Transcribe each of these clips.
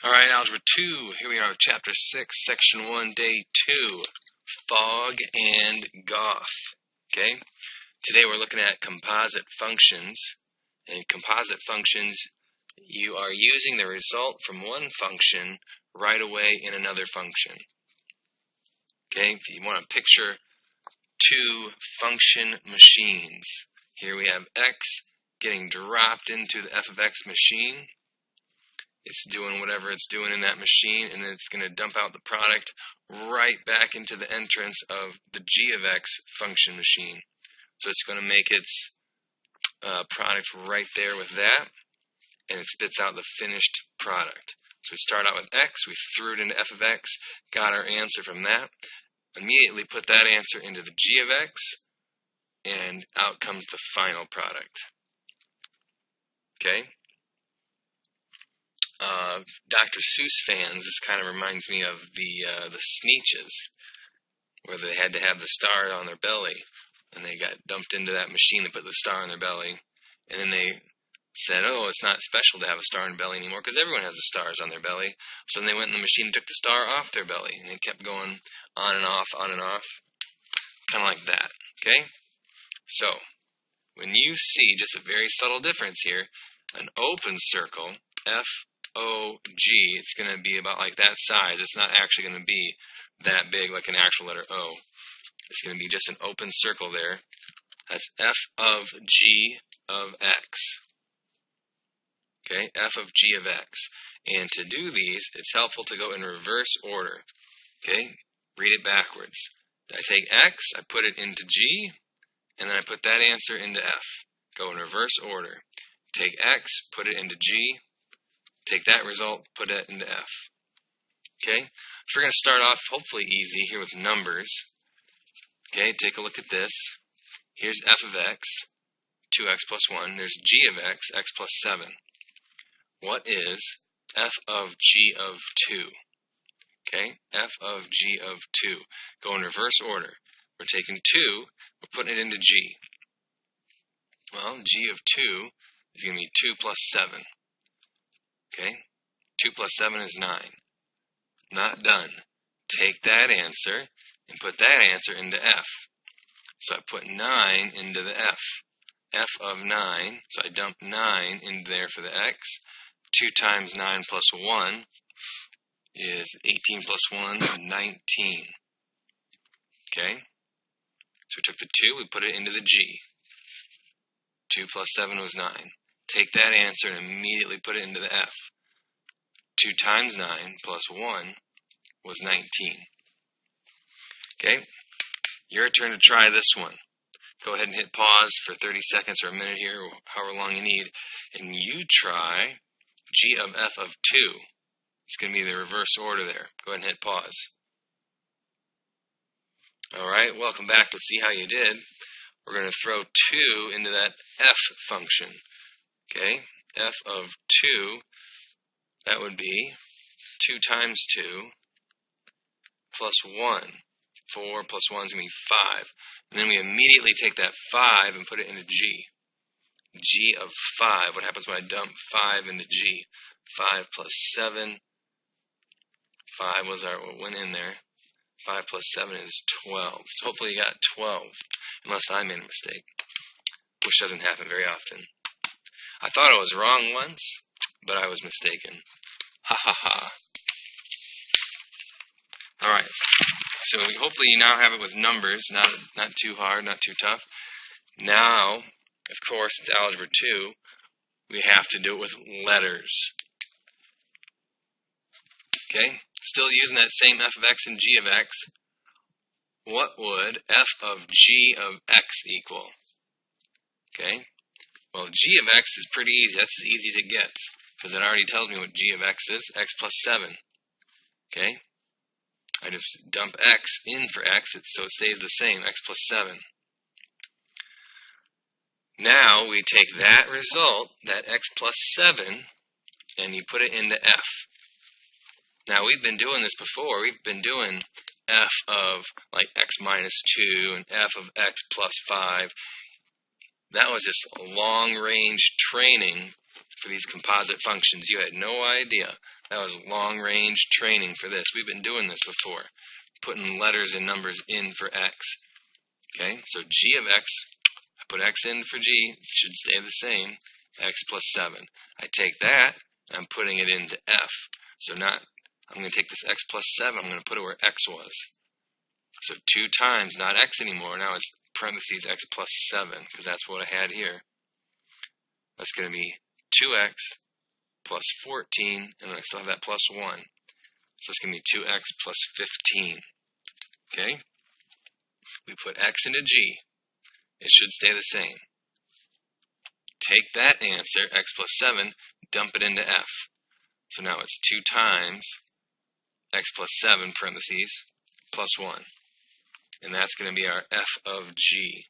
Alright, Algebra 2, here we are with Chapter 6, Section 1, Day 2, Fog and Goth. Okay, today we're looking at composite functions. And composite functions, you are using the result from one function right away in another function. Okay, if you want to picture two function machines, here we have x getting dropped into the f of x machine. It's doing whatever it's doing in that machine, and then it's going to dump out the product right back into the entrance of the g of x function machine. So it's going to make its product right there with that, and it spits out the finished product. So we start out with x, we threw it into f of x, got our answer from that, immediately put that answer into the g of x, and out comes the final product. Okay? Dr. Seuss fans, this kind of reminds me of the Sneetches, where they had to have the star on their belly, and they got dumped into that machine that put the star on their belly, and then they said, oh, it's not special to have a star on their belly anymore because everyone has the stars on their belly. So then they went in the machine and took the star off their belly, and it kept going on and off, kind of like that. Okay? So, when you see just a very subtle difference here, an open circle, F-O-G, it's going to be about like that size. It's not actually going to be that big like an actual letter O. It's going to be just an open circle there. That's F of G of X. Okay, F of G of X. And to do these, it's helpful to go in reverse order. Okay, read it backwards. I take X, I put it into G, and then I put that answer into F. Go in reverse order. Take X, put it into G, take that result, put it into F. Okay, so we're going to start off hopefully easy here with numbers. Okay, take a look at this. Here's f of x, 2x plus 1. There's g of x, x plus 7. What is f of g of 2? Okay, f of g of 2. Go in reverse order. We're taking 2, we're putting it into g. Well, g of 2 is going to be 2 plus 7. Okay, 2 plus 7 is 9. Not done. Take that answer and put that answer into f. So I put 9 into the f. F of 9, so I dump 9 in there for the x. 2 times 9 plus 1 is 18 plus 1, 19. Okay? So we took the 2, we put it into the g. 2 plus 7 was 9. Take that answer and immediately put it into the f. 2 times 9 plus 1 was 19. Okay? Your turn to try this one. Go ahead and hit pause for 30 seconds or a minute here, or however long you need, and you try g of f of 2. It's going to be the reverse order there. Go ahead and hit pause. Alright, welcome back. Let's see how you did. We're going to throw 2 into that f function. Okay, f of 2, that would be 2 times 2 plus 1. 4 plus 1 is going to be 5. And then we immediately take that 5 and put it into g. G of 5. What happens when I dump 5 into g? 5 plus 7. 5 was what went in there. 5 plus 7 is 12. So hopefully you got 12, unless I made a mistake, which doesn't happen very often. I thought I was wrong once, but I was mistaken. Ha ha ha. Alright, so hopefully you now have it with numbers, not too hard, not too tough. Now, of course, it's Algebra 2. We have to do it with letters. Okay, still using that same f of x and g of x. What would f of g of x equal? Okay, well, g of x is pretty easy. That's as easy as it gets, because it already tells me what g of x is, x plus 7. Okay, I just dump x in for x, so it stays the same, x plus 7. Now we take that result, that x plus 7, and you put it into f. Now we've been doing this before. We've been doing f of like x minus 2 and f of x plus 5. That was just long-range training for these composite functions. You had no idea. That was long-range training for this. We've been doing this before, putting letters and numbers in for x. Okay, so g of x, I put x in for g, it should stay the same, x plus 7. I take that, and I'm putting it into f. So now I'm going to take this x plus 7, I'm going to put it where x was. So 2 times, not x anymore, now it's parentheses x plus 7, because that's what I had here. That's going to be 2x plus 14, and then I still have that plus 1. So it's going to be 2x plus 15. Okay? We put x into g. It should stay the same. Take that answer, x plus 7, dump it into f. So now it's 2 times x plus 7, parentheses, plus 1. And that's going to be our f of g.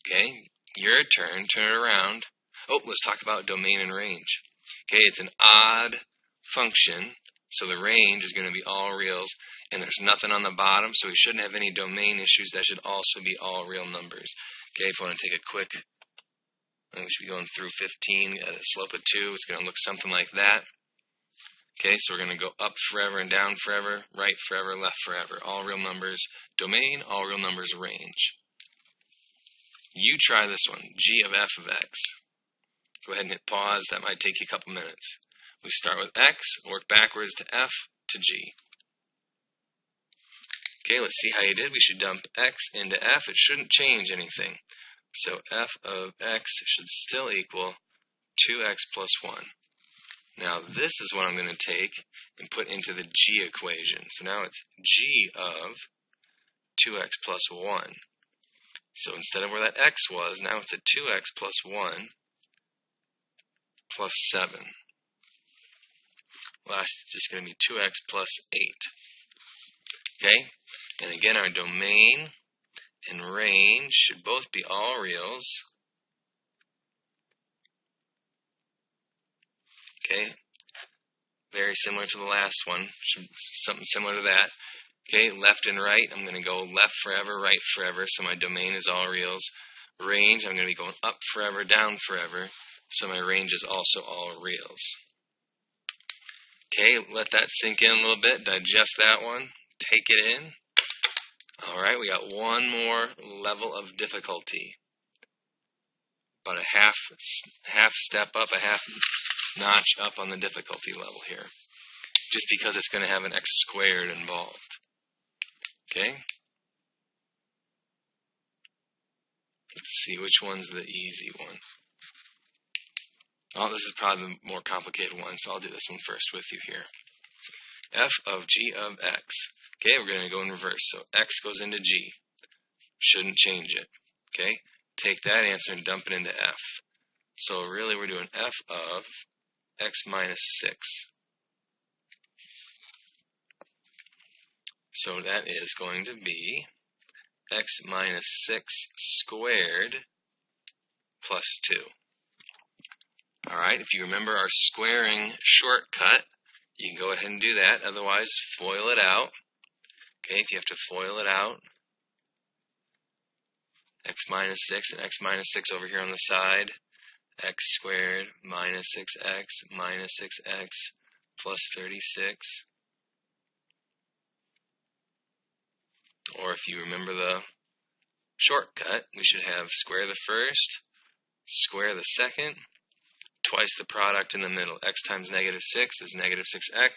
Okay? Your turn. Turn it around. Oh, let's talk about domain and range. Okay, it's an odd function, so the range is going to be all reals, and there's nothing on the bottom, so we shouldn't have any domain issues. That should also be all real numbers. Okay, if we want to take a quick, we should be going through 15 at a slope of 2. It's going to look something like that. Okay, so we're going to go up forever and down forever, right forever, left forever. All real numbers, domain, all real numbers, range. You try this one, g of f of x. Go ahead and hit pause. That might take you a couple minutes. We start with x, work backwards to f to g. Okay, let's see how you did. We should dump x into f. It shouldn't change anything. So f of x should still equal 2x plus 1. Now this is what I'm going to take and put into the g equation. So now it's g of 2x plus 1. So instead of where that x was, now it's a 2x plus 1 plus 7. Last is just going to be 2x plus 8. Okay? And again, our domain and range should both be all reals. Okay? Very similar to the last one. Something similar to that. Okay? Left and right, I'm going to go left forever, right forever, so my domain is all reals. Range, I'm going to be going up forever, down forever, so my range is also all reals. Okay, let that sink in a little bit. Digest that one. Take it in. Alright, we got one more level of difficulty. About a half step up, a half notch up on the difficulty level here. Just because it's going to have an x squared involved. Okay? Let's see which one's the easy one. Oh, this is probably the more complicated one, so I'll do this one first with you here. F of g of x. Okay, we're going to go in reverse. So x goes into g. Shouldn't change it. Okay? Take that answer and dump it into f. So really we're doing f of x minus 6. So that is going to be x minus 6 squared plus 2. Alright, if you remember our squaring shortcut, you can go ahead and do that. Otherwise, FOIL it out. Okay, if you have to FOIL it out, x minus 6 and x minus 6 over here on the side, x squared minus 6x minus 6x plus 36. Or if you remember the shortcut, we should have square the first, square the second, twice the product in the middle. X times negative 6 is negative 6x.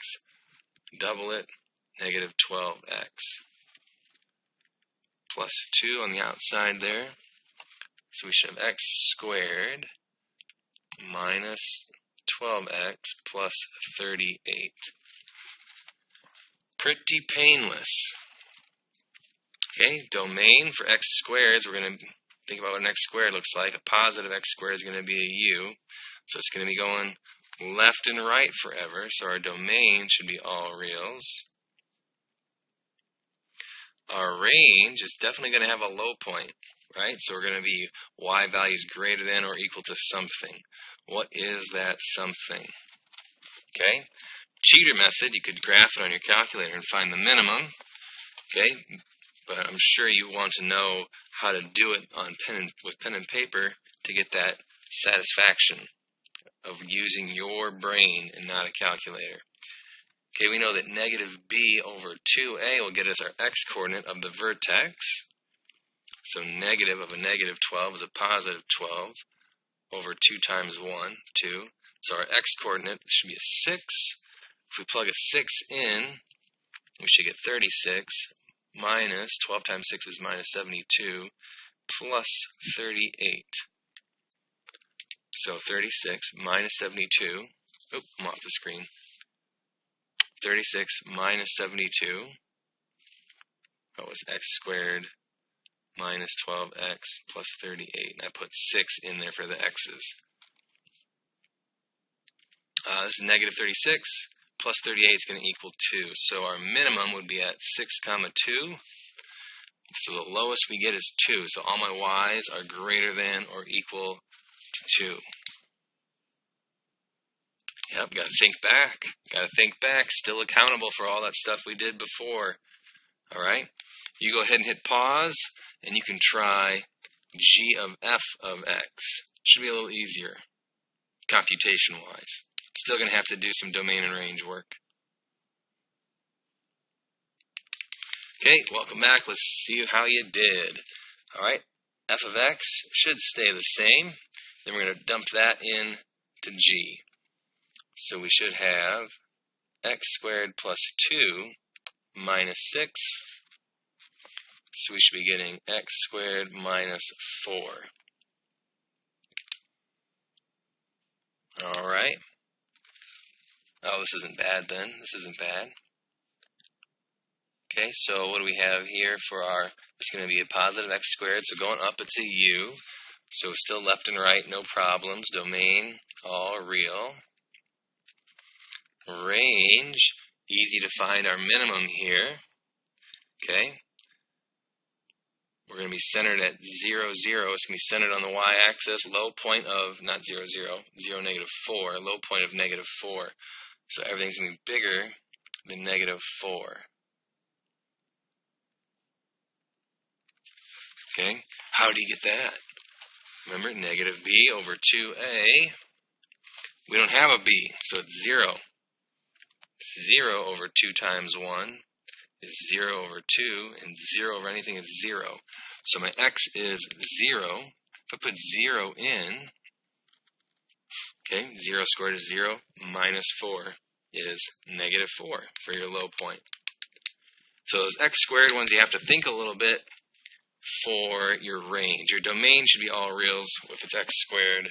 Double it, negative 12x. Plus 2 on the outside there. So we should have x squared minus 12x plus 38. Pretty painless. Okay, domain for x squareds, we're going to think about what an x squared looks like. A positive x squared is going to be a u. So it's going to be going left and right forever. So our domain should be all reals. Our range is definitely going to have a low point, right? So we're going to be y values greater than or equal to something. What is that something? Okay, cheater method, you could graph it on your calculator and find the minimum. Okay, but I'm sure you want to know how to do it on with pen and paper to get that satisfaction of using your brain and not a calculator. Okay, we know that negative b over 2a will get us our x-coordinate of the vertex. So negative of a negative 12 is a positive 12 over 2 times 1, 2. So our x-coordinate should be a 6. If we plug a 6 in, we should get 36 minus 12 times 6 is minus 72 plus 38. So 36 minus 72. Oop, I'm off the screen. 36 minus 72. That was x squared minus 12x plus 38. And I put 6 in there for the x's. This is negative 36 plus 38 is going to equal 2. So our minimum would be at 6 comma 2. So the lowest we get is 2. So all my y's are greater than or equal to 2. Yep, got to think back. Got to think back. Still accountable for all that stuff we did before. All right? You go ahead and hit pause, and you can try g of f of x. Should be a little easier, computation-wise. Still going to have to do some domain and range work. Okay, welcome back. Let's see how you did. All right, f of x should stay the same. Then we're going to dump that in to g. So we should have x squared plus 2 minus 6. So we should be getting x squared minus 4. All right. Oh, this isn't bad then. This isn't bad. Okay, so what do we have here for our, it's going to be a positive x squared, so going up it's a u. So still left and right, no problems. Domain, all real. Range, easy to find our minimum here. Okay. We're going to be centered at 0, 0. It's going to be centered on the y-axis. Low point of, not 0, 0, 0, negative 4. Low point of negative 4. So everything's going to be bigger than negative 4. Okay. How do you get that? Remember, negative b over 2a. We don't have a b, so it's 0. 0 over 2 times 1 is 0 over 2, and 0 over anything is 0. So my x is 0. If I put 0 in, okay, 0 squared is 0, minus 4 is negative 4 for your low point. So those x squared ones, you have to think a little bit for your range. Your domain should be all reals if it's x squared,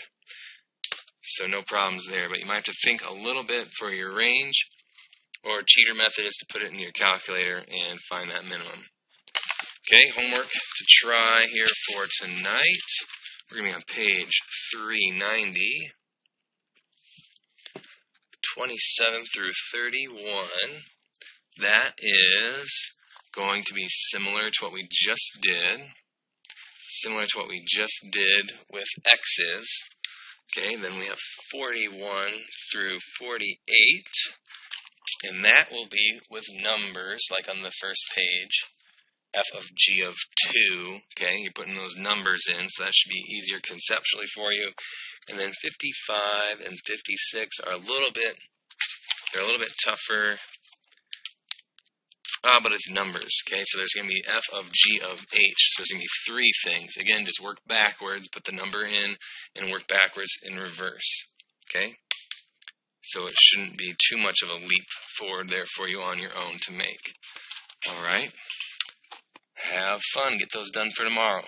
so no problems there. But you might have to think a little bit for your range. Or cheater method is to put it in your calculator and find that minimum. Okay, homework to try here for tonight. We're going to be on page 390, 27 through 31. That is going to be similar to what we just did. Similar to what we just did with x's. Okay, then we have 41 through 48. And that will be with numbers, like on the first page, f of g of 2, okay, you're putting those numbers in, so that should be easier conceptually for you. And then 55 and 56 are a little bit tougher, but it's numbers, okay, so there's going to be f of g of h, so there's going to be 3 things. Again, just work backwards, put the number in, and work backwards in reverse, okay. So it shouldn't be too much of a leap forward there for you on your own to make. All right? Have fun. Get those done for tomorrow.